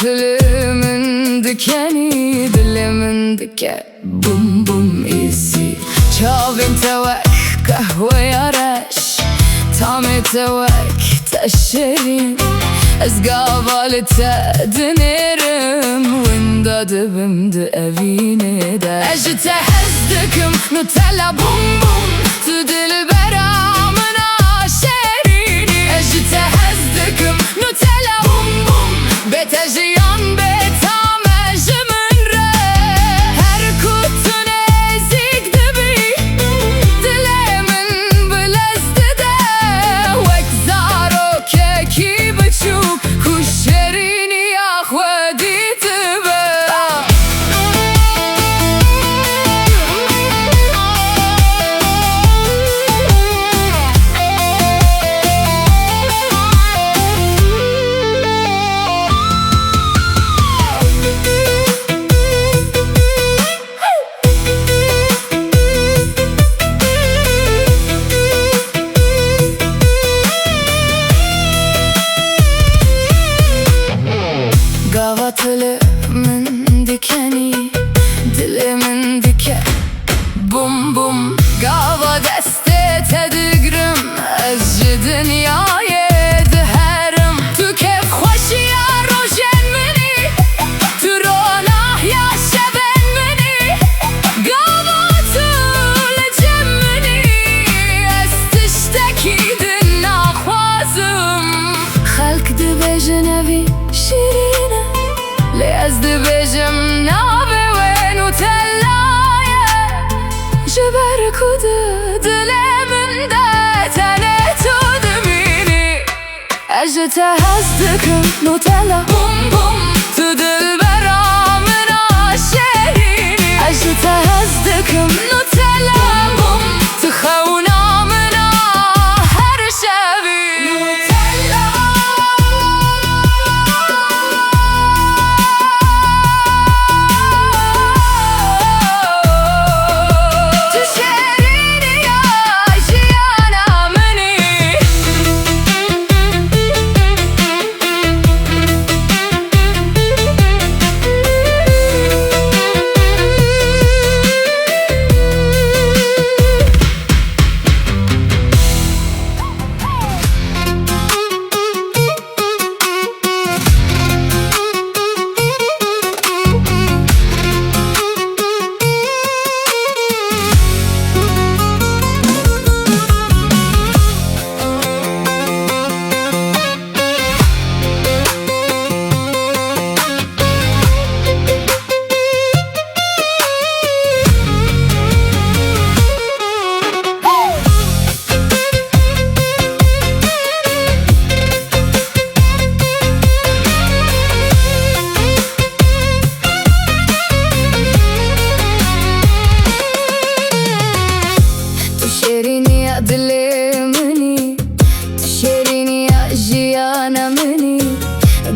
Gavatılımın dikeni dilimin dike Bum bum isi Çavim tevek kahve yareş Tami tevek teşerin Ez gavalite dinirim Winda dibimdi evine de Eji tehezdikim Nutella bum bum Tu dilbera mına şerini Eji tehezdikim Nutella bum bum Betejiyan betamejimin re Her kutun ezik dibi Dilimin bilezdi de Vek zaro keki biçuk Kuş şerini yahvedi tibe Gavatılımın dikeni Dilimin dike Bum bum Gava deste tedigrim Ezci dünyayı diherim Tu kef hoşiya rojen mini Tu ronah ya şeven mini Gavatılacım mini Estişteki din nahvazım Halk dibejin evi şirine Lez dibejim nabe ve nutellaya Jiber kudu diliminde Tene tudumini Eji tehezdikim Nutella bum bum Tu dilbera mına şerini Eji tehezdikim Nutella bum Tu xevna mına her şevi Nutella dilimini Şerini ya jiyanamini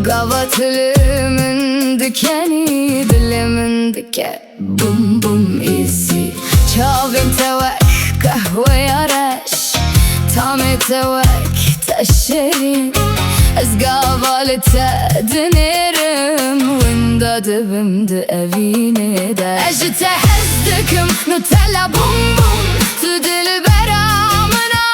Gavatılımın dikeni Dilimin dike Bum bum isi Çavim tevek kahve yareş Tami tevek teşerin Ez gavalite dinirim Winda dibimdi evine de Eji tehezdikim Nutella bum bum Tu dilbera mına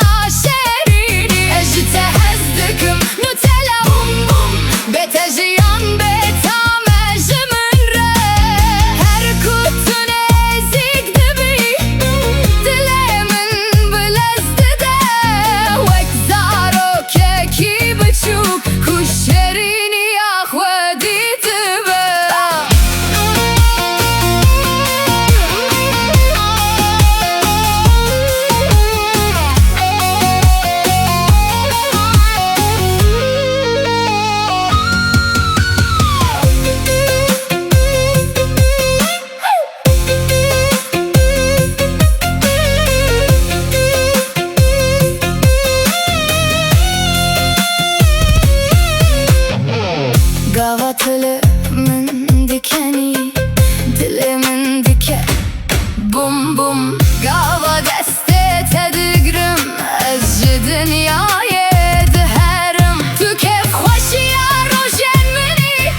şerini Eji tehezdikim Nutella bum bum Betejiyan betamejimin re Her kutun ezik dibi Dilimin bilezdi de Vek zaro keki biçuk Kuş şerini yahvedi tibe Gavatılımın dikeni Dilimin dike Bum bum Gava deste tedigrim Ezci dünyayı diherim Tu kef hoşiya rojen mini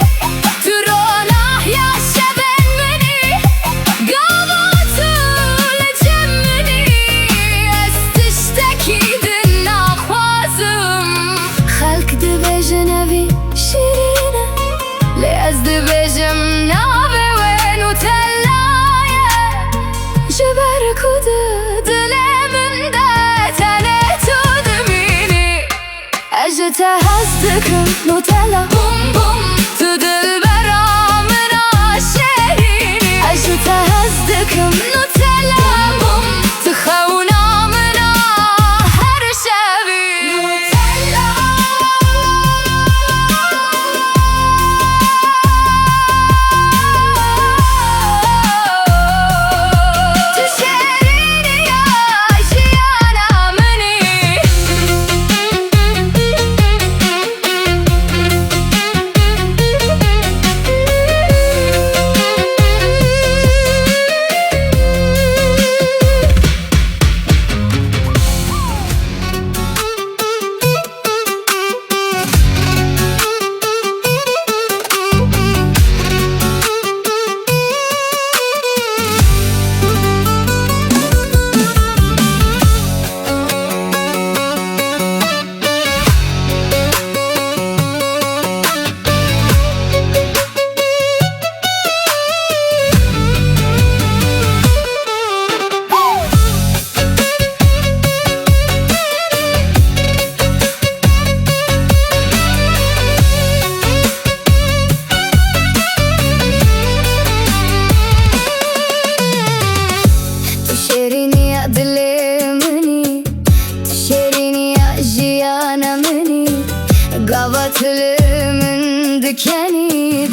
أجتهزتك نوتيلا بوم بوم تدلبر آمنا شيريني أجتهزتك نوتيلا بوم تخون آمنا هر شبي نوتيلا تشيريني يا أجيانا مني تشيريني يا دلمني تشيريني يا جيانا مني قابت من دكاني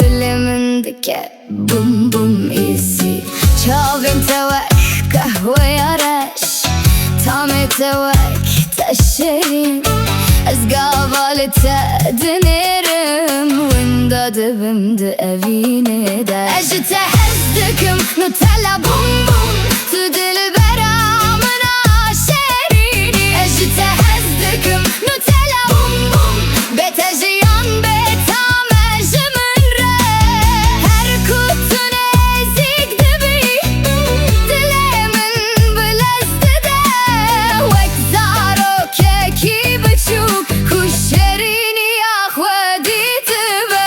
من دكان بوم بوم إيسي شافين توك قهوة يا رش طعمي توك تشيرين أزقابل تدنيرم ويندا دبم دأبيني دا أجتهزتكم نوتيلا بوم بوم تدلبر آمنا شيريني أجتهزتكم نوتيلا بوم بوم بتجيان بتعمج من ره هر كوتن ازيك دبي دلي من بلزدده وك زارو كيكي بتشوف خوش شيريني يا خودي تبه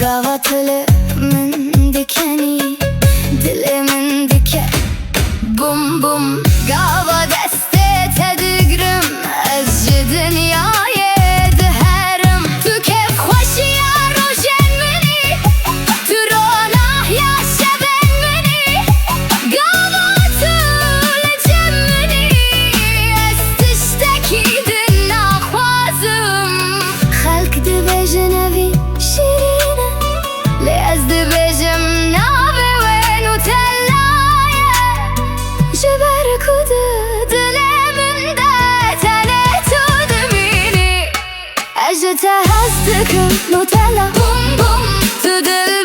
قاوتل من دكاني دلي من دكان بوم بوم قاوة دستي تدقرم أزجي دنياي دهرم تو كيف خوشي يا روشن مني تو روناه يا شبن مني قاوتل جمني استشتكي دنا خوازم خلق دبي جنبي شيرينة لأزد بجم نابي ونوتيلايا جبر كودا دلي من دا تانيتو دميني أجتهزتك نوتيلا بوم بوم تدل